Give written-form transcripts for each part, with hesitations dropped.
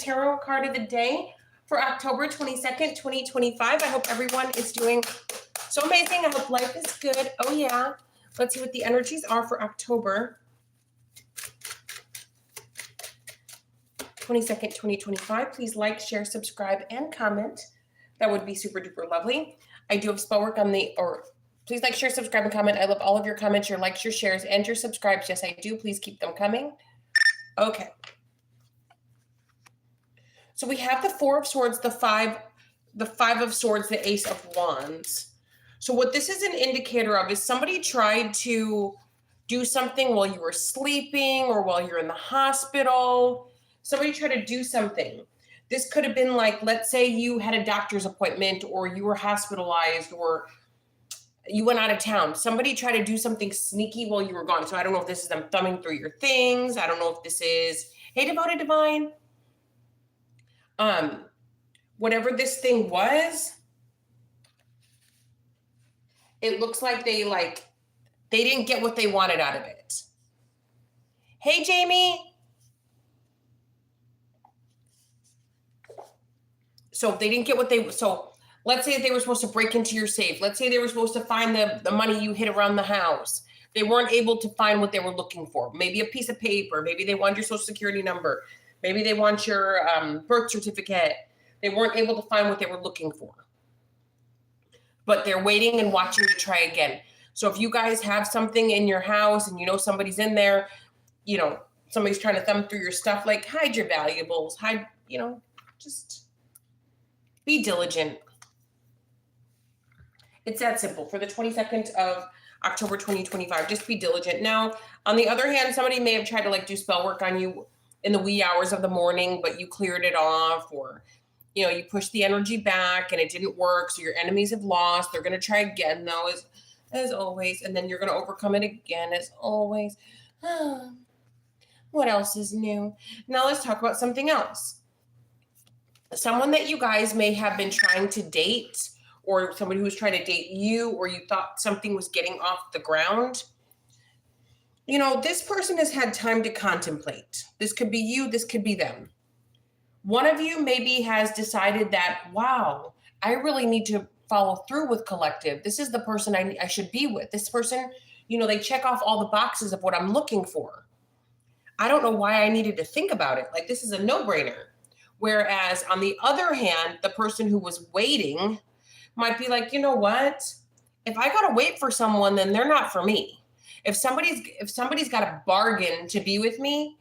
tarot card of the day for October 22nd, 2025. I hope everyone is doing so amazing. I hope life is good. Oh, yeah. Let's see what the energies are for October 22nd, 2025. Please like, share, subscribe, and comment. That would be super duper lovely. I do have spell work on please like, share, subscribe, and comment. I love all of your comments, your likes, your shares, and your subscribes. Yes, I do. Please keep them coming. Okay. So we have the Four of Swords, the Five of Swords, the Ace of Wands. So what this is an indicator of is somebody tried to do something while you were sleeping or while you're in the hospital. Somebody tried to do something. This could have been like, let's say you had a doctor's appointment or you were hospitalized or you went out of town. Somebody tried to do something sneaky while you were gone. So I don't know if this is them thumbing through your things. I don't know if this is, hey, Devoted Divine. Whatever this thing was, it looks like they didn't get what they wanted out of it. Hey, Jamie. So they didn't get so let's say they were supposed to break into your safe. Let's say they were supposed to find the money you hid around the house. They weren't able to find what they were looking for. Maybe a piece of paper. Maybe they want your social security number. Maybe they want your birth certificate. They weren't able to find what they were looking for. But they're waiting and watching to try again. So if you guys have something in your house and you know somebody's in there, you know, somebody's trying to thumb through your stuff, like hide your valuables, just be diligent. It's that simple. For the 22nd of October 2025, just be diligent. Now, on the other hand, somebody may have tried to do spell work on you in the wee hours of the morning, but you cleared it off, or, you pushed the energy back and it didn't work. So your enemies have lost. They're going to try again, though, as always. And then you're going to overcome it again, as always. What else is new? Now let's talk about something else. Someone that you guys may have been trying to date, or somebody who was trying to date you, or you thought something was getting off the ground. This person has had time to contemplate. This could be you. This could be them. One of you maybe has decided that, wow, I really need to follow through with collective. This is the person I should be with. This person, they check off all the boxes of what I'm looking for. I don't know why I needed to think about it. This is a no-brainer. Whereas on the other hand, the person who was waiting might be like, you know what? If I got to wait for someone, then they're not for me. If somebody's got a bargain to be with me,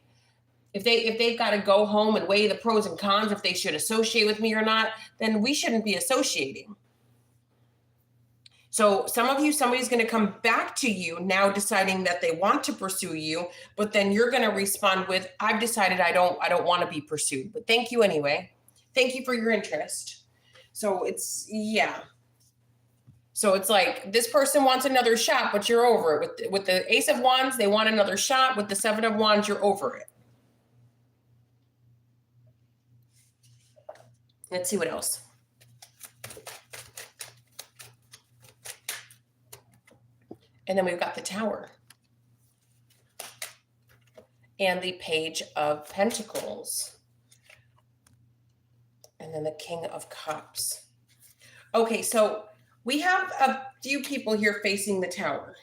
if they've got to go home and weigh the pros and cons, if they should associate with me or not, then we shouldn't be associating. So somebody's going to come back to you now deciding that they want to pursue you, but then you're going to respond with, I've decided I don't want to be pursued, but thank you anyway. Thank you for your interest. So it's like this person wants another shot, but you're over it. With the Ace of Wands, they want another shot. With the Seven of Wands, you're over it. Let's see what else. And then we've got the Tower. And the Page of Pentacles. And then the King of Cups. Okay, so we have a few people here facing the Tower.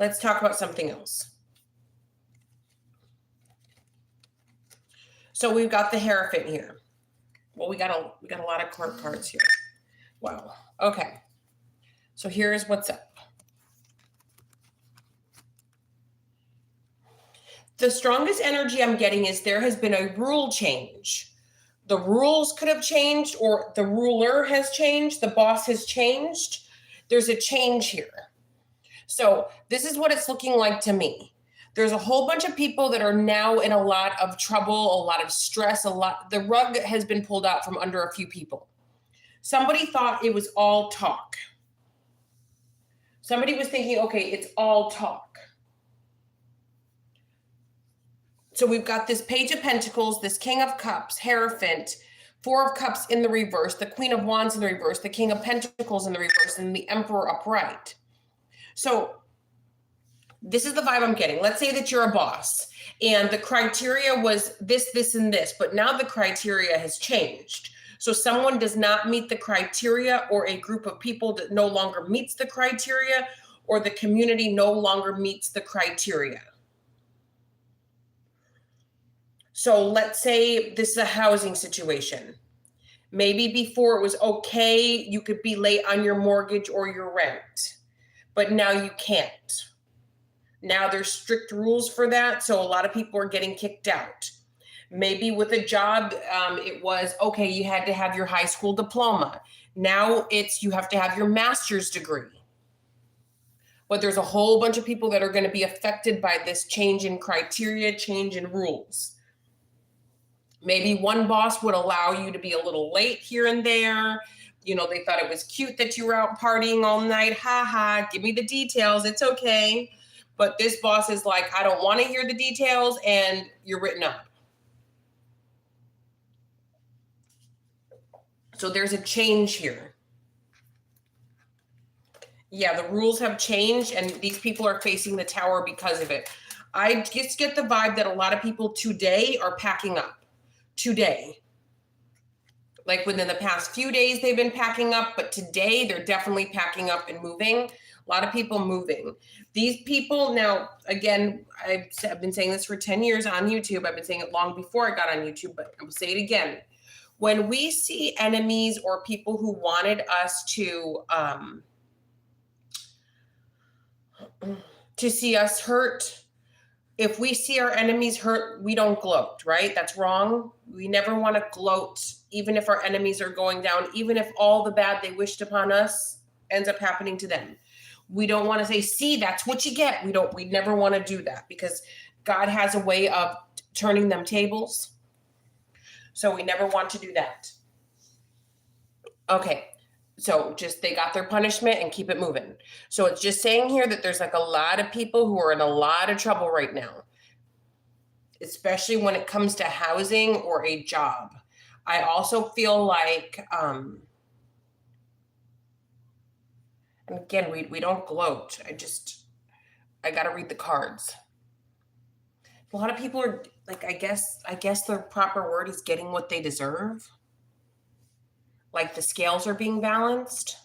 Let's talk about something else. So we've got the Hierophant here. Well, we got a lot of clerk cards here. Wow. Okay. So here's what's up. The strongest energy I'm getting is there has been a rule change. The rules could have changed, or the ruler has changed. The boss has changed. There's a change here. So this is what it's looking like to me. There's a whole bunch of people that are now in a lot of trouble, a lot of stress, the rug has been pulled out from under a few people. Somebody thought it was all talk. Somebody was thinking, okay, it's all talk. So we've got this Page of Pentacles, this King of Cups, Hierophant, Four of Cups in the reverse, the Queen of Wands in the reverse, the King of Pentacles in the reverse, and the Emperor upright. So this is the vibe I'm getting. Let's say that you're a boss And the criteria was this, this, and this, but now the criteria has changed. So someone does not meet the criteria, or a group of people that no longer meets the criteria, or the community no longer meets the criteria. So let's say this is a housing situation. Maybe before it was okay, you could be late on your mortgage or your rent, but now you can't. Now there's strict rules for that, so a lot of people are getting kicked out. Maybe with a job, it was okay, you had to have your high school diploma. Now it's you have to have your master's degree. But there's a whole bunch of people that are going to be affected by this change in criteria, change in rules. Maybe one boss would allow you to be a little late here and there. You know, they thought it was cute that you were out partying all night. Ha ha, give me the details. It's okay. But this boss is like, I don't want to hear the details, and you're written up. So there's a change here. Yeah, the rules have changed, and these people are facing the tower because of it. I just get the vibe that a lot of people today are packing up. Today. Like within the past few days, they've been packing up, but today they're definitely packing up and moving. A lot of people moving. These people now, again, I've been saying this for 10 years on YouTube. I've been saying it long before I got on YouTube, but I'll say it again. When we see enemies or people who wanted us to see us hurt, if we see our enemies hurt, we don't gloat, right? That's wrong. We never want to gloat, even if our enemies are going down, even if all the bad they wished upon us ends up happening to them. We don't want to say, see, that's what you get. We never want to do that, because God has a way of turning them tables. So we never want to do that. Okay. So just they got their punishment and keep it moving. So it's just saying here that there's like a lot of people who are in a lot of trouble right now, especially when it comes to housing or a job. I also feel like, and again, we don't gloat. I got to read the cards. A lot of people are like, I guess the proper word is getting what they deserve. Like the scales are being balanced.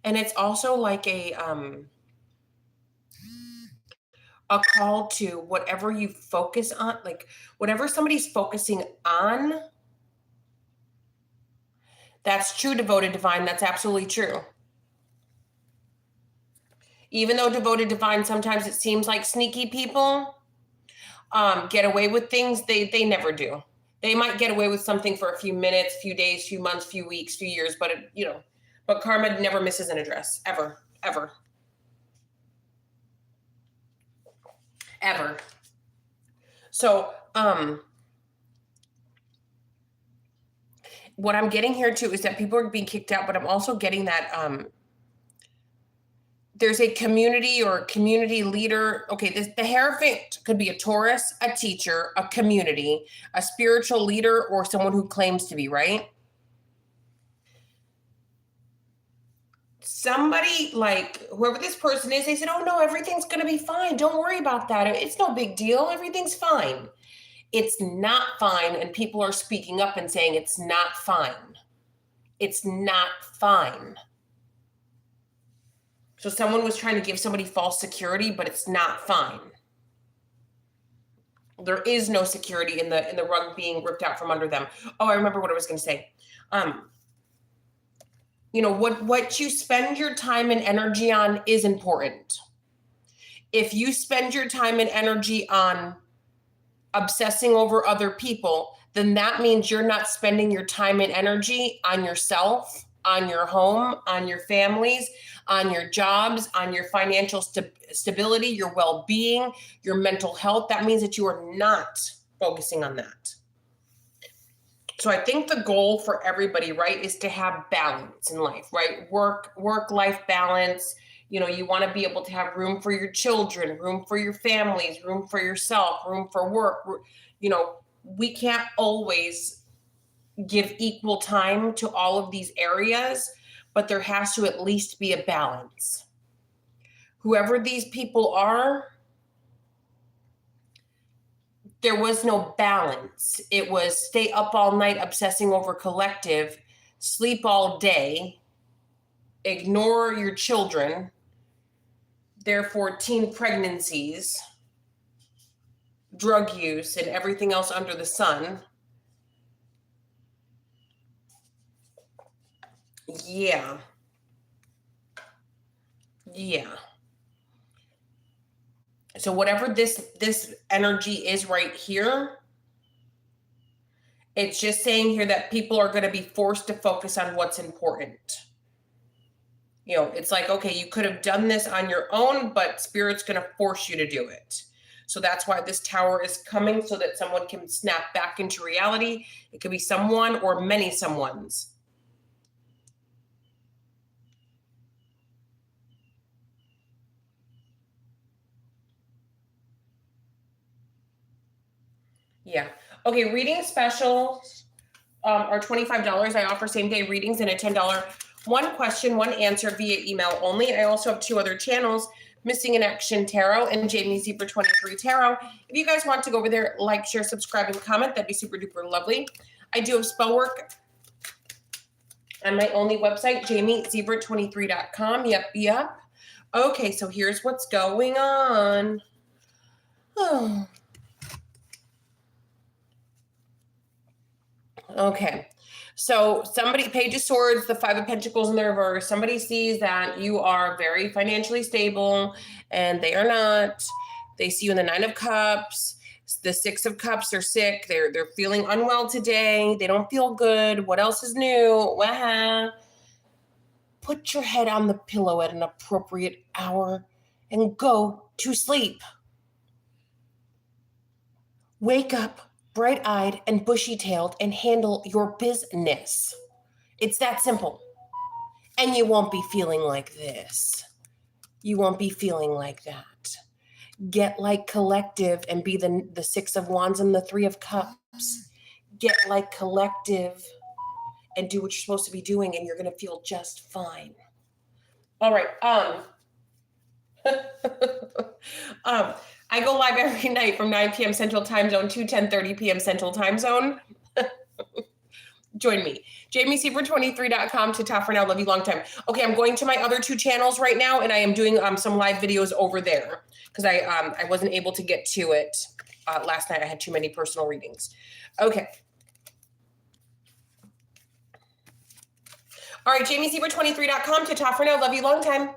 And it's also like a call to whatever you focus on, like whatever somebody's focusing on. That's true, devoted divine. That's absolutely true. Even though devoted divine, sometimes it seems like sneaky people get away with things, they never do. They might get away with something for a few minutes, few days, few months, few weeks, few years, but but karma never misses an address, ever, ever, ever. So, what I'm getting here too is that people are being kicked out, but I'm also getting that there's a community or community leader. Okay, the Hierophant could be a Taurus, a teacher, a community, a spiritual leader, or someone who claims to be, right? Somebody, like whoever this person is, they said, oh no, everything's going to be fine. Don't worry about that. It's no big deal. Everything's fine. It's not fine. And people are speaking up and saying it's not fine. It's not fine. So someone was trying to give somebody false security, but it's not fine. There is no security in the rug being ripped out from under them. Oh, I remember what I was going to say. What you spend your time and energy on is important. If you spend your time and energy on obsessing over other people, then that means you're not spending your time and energy on yourself, on your home, on your families, on your jobs, on your financial stability, your well-being, your mental health. That means that you are not focusing on that. So I think the goal for everybody, right, is to have balance in life, right? Work-life balance. You want to be able to have room for your children, room for your families, room for yourself, room for work. We can't always give equal time to all of these areas, but there has to at least be a balance. Whoever these people are, there was no balance. It was stay up all night obsessing over collective, sleep all day, ignore your children, therefore teen pregnancies, drug use, and everything else under the sun. Yeah. So whatever this energy is right here, it's just saying here that people are going to be forced to focus on what's important. You know, it's like, okay, you could have done this on your own, but Spirit's going to force you to do it. So that's why this Tower is coming, so that someone can snap back into reality. It could be someone or many someones. Yeah. Okay, reading specials are $25. I offer same-day readings and a $10 one question, one answer via email only. I also have 2 other channels, Missing in Action Tarot and Jamie Zebra 23 Tarot. If you guys want to go over there, like, share, subscribe, and comment, that'd be super duper lovely. I do have spell work on my only website, jamiezebra23.com. Yep. Okay, so here's what's going on. Oh. Okay. So somebody, Page of Swords, the 5 of Pentacles in the reverse, somebody sees that you are very financially stable and they are not. They see you in the 9 of Cups, the 6 of Cups, they're sick, they're feeling unwell today, they don't feel good. What else is new? Well, put your head on the pillow at an appropriate hour and go to sleep. Wake up bright-eyed and bushy-tailed and handle your business. It's that simple. And you won't be feeling like this. You won't be feeling like that. Get like collective and be the 6 of Wands and the 3 of Cups. Get like collective and do what you're supposed to be doing, and you're going to feel just fine. All right. I go live every night from 9 p.m. Central Time Zone to 10:30 p.m. Central Time Zone. Join me. JamieZebra23.com to Top for Now. Love you long time. Okay, I'm going to my other 2 channels right now, and I am doing some live videos over there because I wasn't able to get to it last night. I had too many personal readings. Okay. All right, JamieZebra23.com to Top for Now. Love you long time.